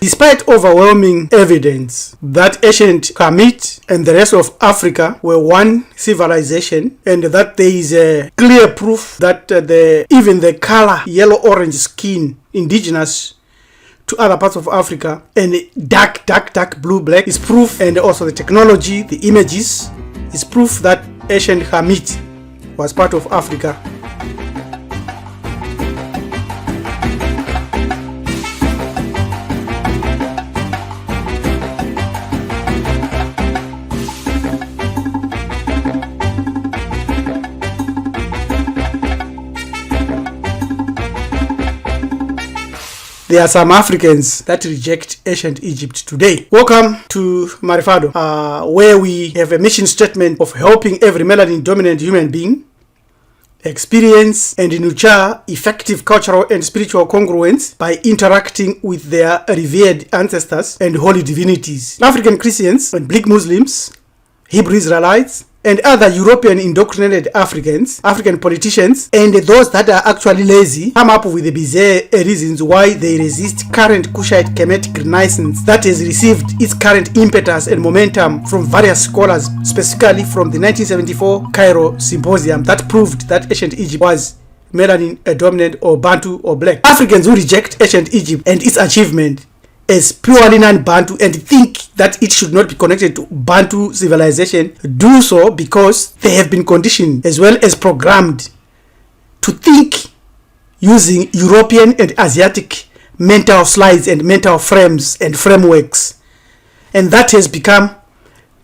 Despite overwhelming evidence that ancient Kemet and the rest of Africa were one civilization, and that there is a clear proof that even the color yellow-orange skin indigenous to other parts of Africa and dark blue-black is proof, and also the technology, the images is proof that ancient Kemet was part of Africa. There are some Africans that reject ancient Egypt today. Welcome to Marifado, where we have a mission statement of helping every melanin-dominant human being experience and nurture effective cultural and spiritual congruence by interacting with their revered ancestors and holy divinities. African Christians and Black Muslims, Hebrew Israelites, and other European indoctrinated Africans, African politicians, and those that are actually lazy come up with the bizarre reasons why they resist current Kushite Kemetic Renaissance that has received its current impetus and momentum from various scholars, specifically from the 1974 Cairo Symposium that proved that ancient Egypt was melanin dominant or Bantu or black. Africans who reject ancient Egypt and its achievement as purely non-Bantu and think that it should not be connected to Bantu civilization do so because they have been conditioned as well as programmed to think using European and Asiatic mental slides and mental frames and frameworks, and that has become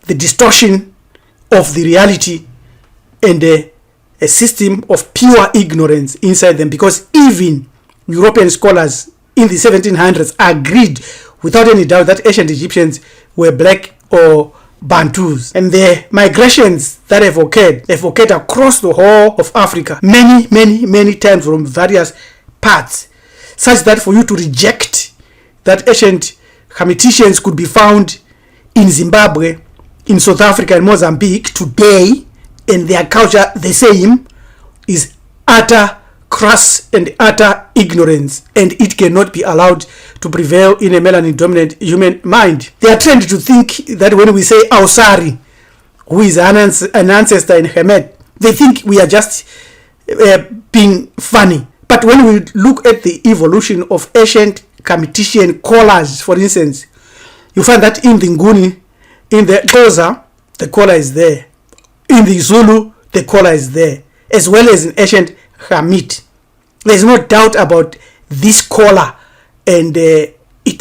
the distortion of the reality and a system of pure ignorance inside them, because even European scholars in the 1700s agreed without any doubt that ancient Egyptians were black or Bantus, and the migrations that have occurred across the whole of Africa many times from various parts, such that for you to reject that ancient Kemeticians could be found in Zimbabwe, in South Africa and Mozambique today, and their culture the same, is utter crass and utter ignorance, and it cannot be allowed to prevail in a melanin-dominant human mind. They are trained to think that when we say Ausari, who is an ancestor in Kemet, they think we are just being funny. But when we look at the evolution of ancient Kemetician collars, for instance, you find that in the Nguni, in the Xhosa, the collar is there. In the Zulu, the collar is there, as well as in ancient Kemet. There is no doubt about this collar, and it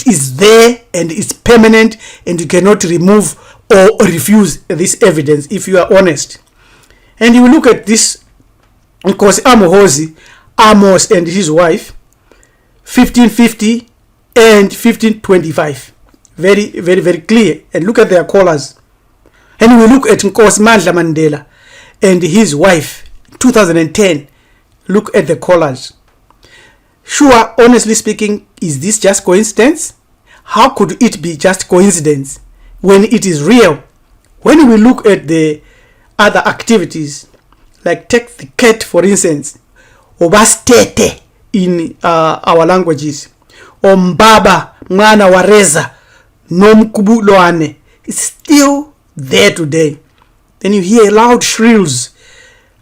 is there and it's permanent, and you cannot remove or refuse this evidence if you are honest. And you look at this, because Amos and his wife, 1550 and 1525, very clear. And look at their collars. And we look at Nkosi Mandla Mandela and his wife, 2010. Look at the collars. Sure, honestly speaking, is this just coincidence? How could it be just coincidence when it is real? When we look at the other activities, like take the cat for instance, obastete in our languages, ombaba mwana wareza nomkubulwane, it's still there today. Then you hear loud shrills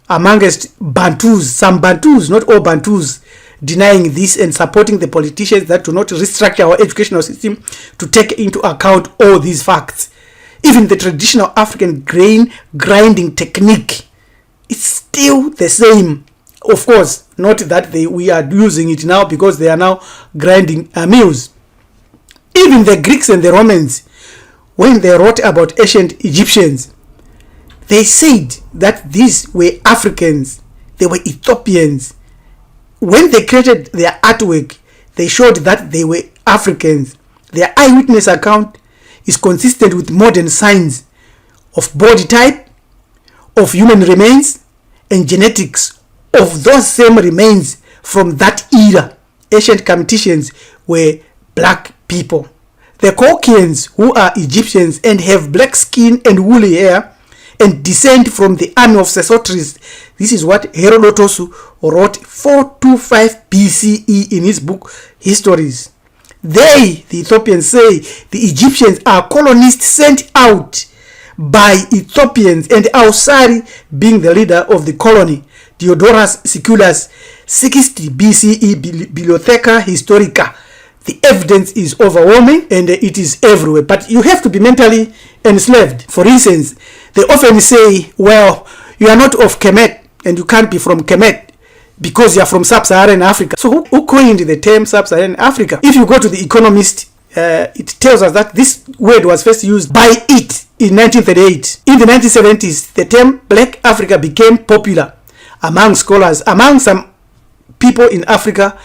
amongst Bantus, some Bantus, not all Bantus, denying this and supporting the politicians that do not restructure our educational system to take into account all these facts. Even the traditional African grain grinding technique, it's still the same. Of course, not that we are using it now because they are now grinding mills. Even the Greeks and the Romans, when they wrote about ancient Egyptians, they said that these were Africans, they were Ethiopians. When they created their artwork, they showed that they were Africans. Their eyewitness account is consistent with modern signs of body type, of human remains, and genetics of those same remains from that era. Ancient Kemeticians were black people. The Caucasians, who are Egyptians and have black skin and woolly hair, and descend from the army of Sesostris. This is what Herodotus wrote 425 BCE in his book Histories. They, the Ethiopians, say the Egyptians are colonists sent out by Ethiopians, and Ausari being the leader of the colony. Diodorus Siculus, 60 BCE, Bibliotheca Historica. The evidence is overwhelming and it is everywhere. But you have to be mentally enslaved. For instance, they often say, well, you are not of Kemet and you can't be from Kemet because you are from Sub-Saharan Africa. So who coined the term Sub-Saharan Africa? If you go to The Economist, it tells us that this word was first used by it in 1938. In the 1970s, the term Black Africa became popular among scholars, among some people in Africa.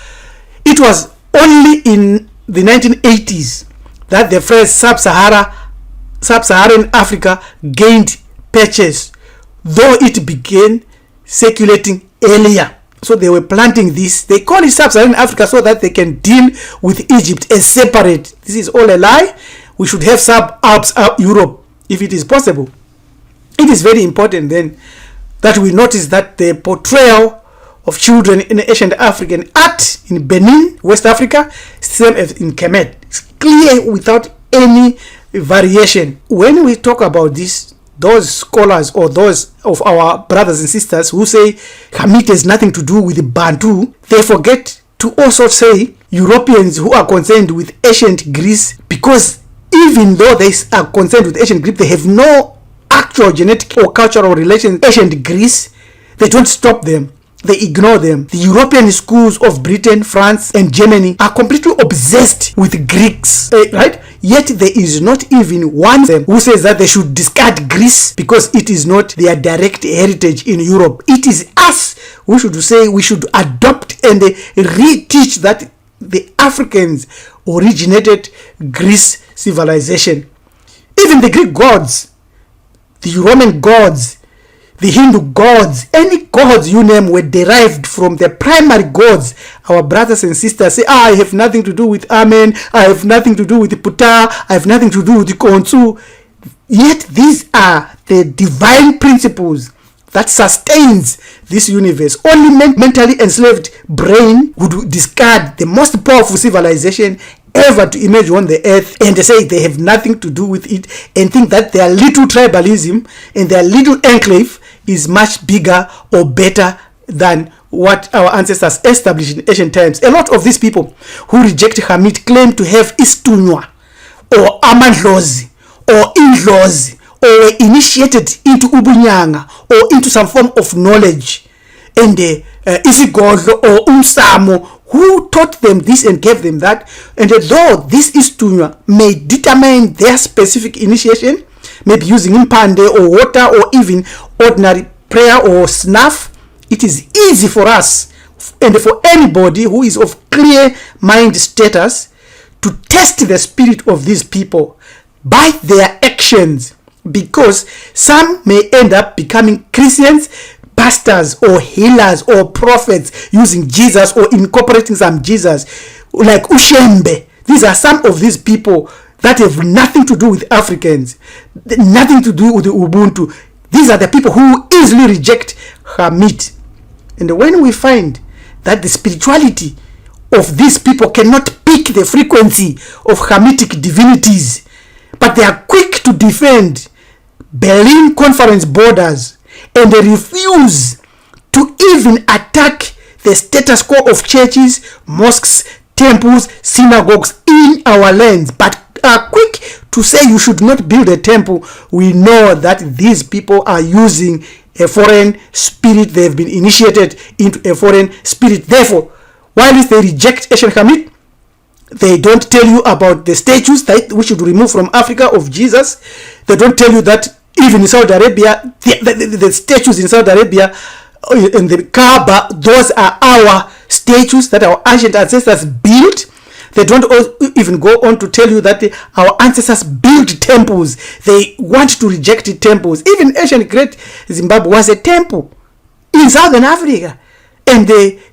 It was only in the 1980s that the phrase Sub-Saharan Africa gained purchase, though it began circulating earlier. So they were planting this. They call it Sub-Saharan Africa so that they can deal with Egypt as separate. This is all a lie. We should have Sub-Alps Europe if it is possible. It is very important then that we notice that the portrayal of children in ancient African art in Benin, West Africa, same as in Kemet. It's clear without any variation. When we talk about this, those scholars or those of our brothers and sisters who say Kemet has nothing to do with Bantu, they forget to also say Europeans who are concerned with ancient Greece, because even though they are concerned with ancient Greece, they have no actual genetic or cultural relations with ancient Greece. They don't stop them. They ignore them. The European schools of Britain, France, and Germany are completely obsessed with Greeks, right? Yet there is not even one of them who says that they should discard Greece because it is not their direct heritage in Europe. It is us who should say we should adopt and re-teach that the Africans originated Greece civilization. Even the Greek gods, the Roman gods, the Hindu gods, any gods you name were derived from the primary gods. Our brothers and sisters say, I have nothing to do with Amen, I have nothing to do with Puta, I have nothing to do with Konsu. Yet these are the divine principles that sustains this universe. Only mentally enslaved brain would discard the most powerful civilization ever to emerge on the earth, and they say they have nothing to do with it, and think that their little tribalism and their little enclave is much bigger or better than what our ancestors established in ancient times. A lot of these people who reject Kemet claim to have Istunywa or Amandlozi or Indlozi, or were initiated into Ubunyanga or into some form of knowledge. And Isigodlo or Umsamo, who taught them this and gave them that. And though this Istunywa may determine their specific initiation, maybe using impande or water or even ordinary prayer or snuff, it is easy for us and for anybody who is of clear mind status to test the spirit of these people by their actions, because some may end up becoming Christians, pastors or healers or prophets using Jesus or incorporating some Jesus, like Ushembe. These are some of these people that have nothing to do with Africans, nothing to do with the Ubuntu. These are the people who easily reject Kemet. And when we find that the spirituality of these people cannot pick the frequency of Kemetic divinities, but they are quick to defend Berlin Conference borders, and they refuse to even attack the status quo of churches, mosques, temples, synagogues in our lands, but are quick to say you should not build a temple. We know that these people are using a foreign spirit. They have been initiated into a foreign spirit. Therefore, while they reject ancient Kemet, they don't tell you about the statues that we should remove from Africa of Jesus. They don't tell you that even in Saudi Arabia, the statues in Saudi Arabia in the Kaaba, those are our statues that our ancient ancestors built. They don't even go on to tell you that our ancestors built temples. They want to reject temples. Even ancient great Zimbabwe was a temple in Southern Africa. And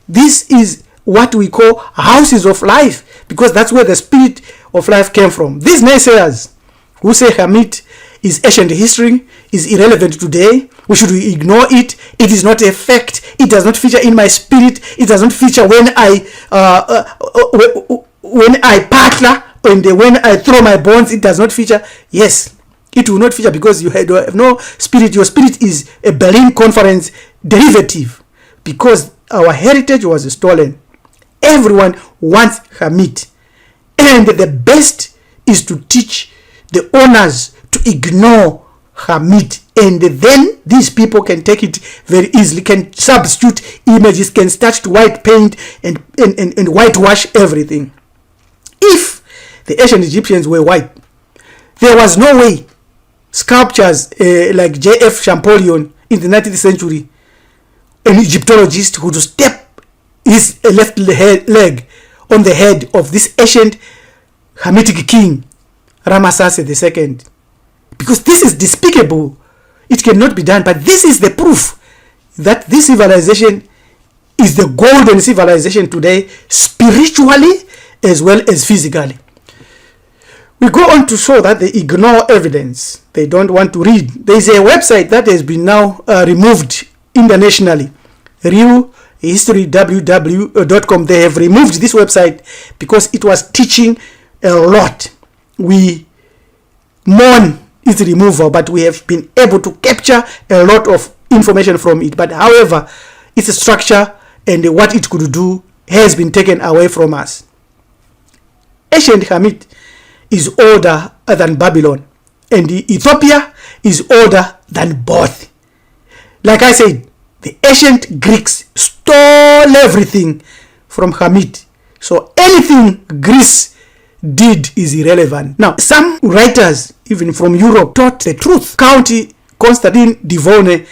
this is what we call houses of life, because that's where the spirit of life came from. These naysayers who say Kemet is ancient history, is irrelevant today, we should ignore it, it is not a fact, it does not feature in my spirit, it does not feature when I when I partner and when I throw my bones, it does not feature. Yes, it will not feature because you have no spirit. Your spirit is a Berlin Conference derivative because our heritage was stolen. Everyone wants Hamid, and the best is to teach the owners to ignore Hamid, and then these people can take it very easily, can substitute images, can start to white paint and whitewash everything. If the ancient Egyptians were white, there was no way sculptures like J.F. Champollion in the 19th century, an Egyptologist, who would step his left leg on the head of this ancient Hamitic king, Ramesses II. Because this is despicable. It cannot be done. But this is the proof that this civilization is the golden civilization today, spiritually as well as physically. We go on to show that they ignore evidence. They don't want to read. There is a website that has been now removed internationally, RewHistoryWW.com. They have removed this website because it was teaching a lot. We mourn its removal, but we have been able to capture a lot of information from it. But however, its structure and what it could do has been taken away from us. Ancient Hamid is older than Babylon, and Ethiopia is older than both. Like I said, the ancient Greeks stole everything from Hamid. So anything Greece did is irrelevant. Now, some writers, even from Europe, taught the truth. Count Constantine Divone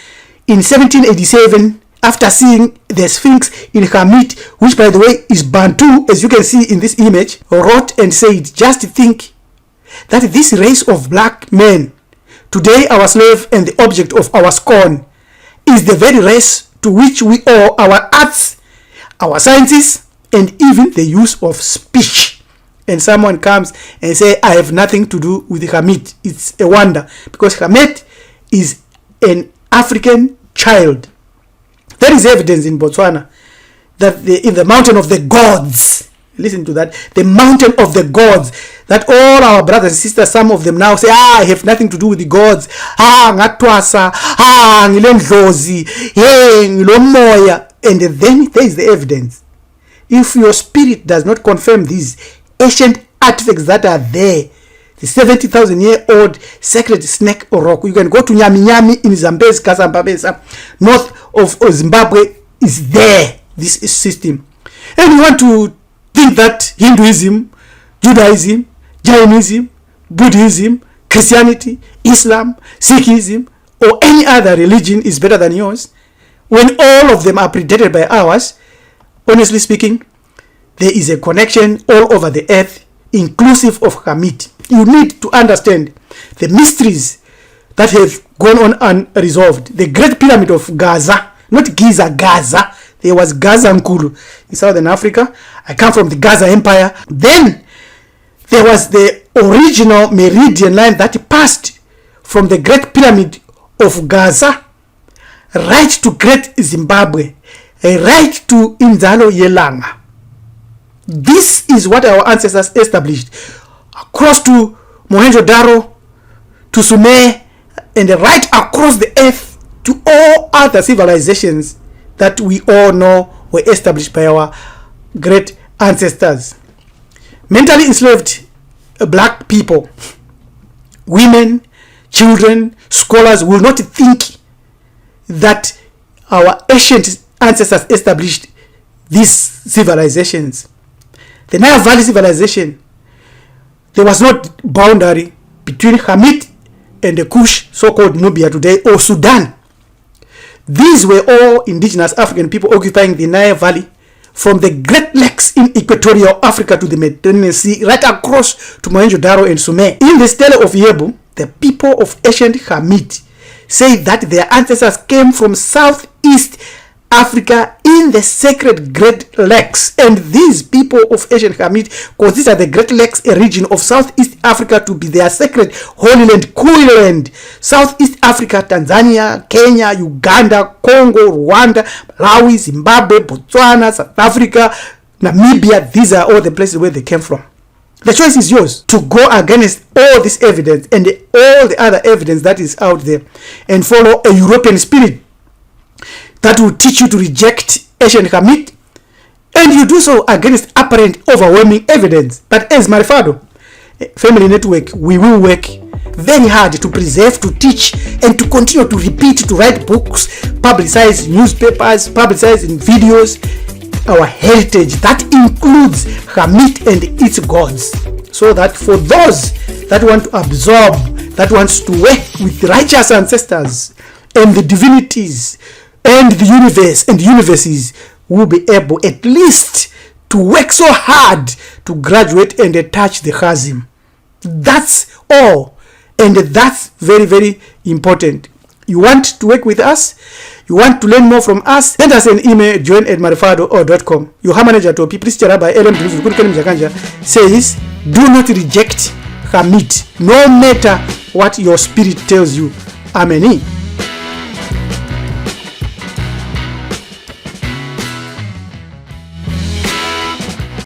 in 1787, after seeing the Sphinx in Hamid, which by the way is Bantu, as you can see in this image, wrote and said, just think that this race of black men, today our slave and the object of our scorn, is the very race to which we owe our arts, our sciences, and even the use of speech. And someone comes and say, I have nothing to do with Hamid. It's a wonder, because Hamid is an African child. There is evidence in Botswana that in the mountain of the gods, listen to that, the mountain of the gods, that all our brothers and sisters, some of them now say, I have nothing to do with the gods. Ngatwasa, ngilendlozi, ngilomoya. And then there is the evidence. If your spirit does not confirm these ancient artifacts that are there, the 70,000-year-old sacred snake rock, you can go to Nyami Nyami in Zambezi, Kasambabesa, north of Zimbabwe, is there, this system. And you want to think that Hinduism, Judaism, Jainism, Buddhism, Christianity, Islam, Sikhism, or any other religion is better than yours, when all of them are predated by ours. Honestly speaking, there is a connection all over the earth, inclusive of Hamid. You need to understand the mysteries that have gone on unresolved. The Great Pyramid of Gaza, not Giza, Gaza. There was Gaza Nkulu in Southern Africa. I come from the Gaza Empire. Then there was the original meridian line that passed from the Great Pyramid of Gaza right to Great Zimbabwe, right to Inzalo Yelanga. This is what our ancestors established. Across to Mohenjo-Daro, to Sumer, and right across the earth to all other civilizations that we all know were established by our great ancestors. Mentally enslaved black people, women, children, scholars will not think that our ancient ancestors established these civilizations. The Nile Valley civilization, there was no boundary between Hamid and the Kush, so-called Nubia today, or Sudan. These were all indigenous African people occupying the Nile Valley, from the Great Lakes in equatorial Africa to the Mediterranean Sea, right across to Mohenjo-Daro and Sumer. In the Stele of Yebu, the people of ancient Hamid say that their ancestors came from Southeast Africa in the sacred Great Lakes, and these people of ancient Hamid consider the Great Lakes, a region of Southeast Africa, to be their sacred holy land, cool land. Southeast Africa, Tanzania, Kenya, Uganda, Congo, Rwanda, Malawi, Zimbabwe, Botswana, South Africa, Namibia, these are all the places where they came from. The choice is yours to go against all this evidence and all the other evidence that is out there and follow a European spirit that will teach you to reject Ancient Kemet, and you do so against apparent overwhelming evidence. But as Marifado Family Network, we will work very hard to preserve, to teach, and to continue to repeat, to write books, publicize newspapers, publicize in videos, our heritage that includes Kemet and its gods, so that for those that want to absorb, that wants to work with righteous ancestors and the divinities and the universe and universes, will be able at least to work so hard to graduate and touch the chasm. That's all, and that's very, very important. You want to work with us, you want to learn more from us, send us an email, join@marifado.com. Your manager to Priest Rabbi Ellen Jakanja says, do not reject Kemet, no matter what your spirit tells you. Amen.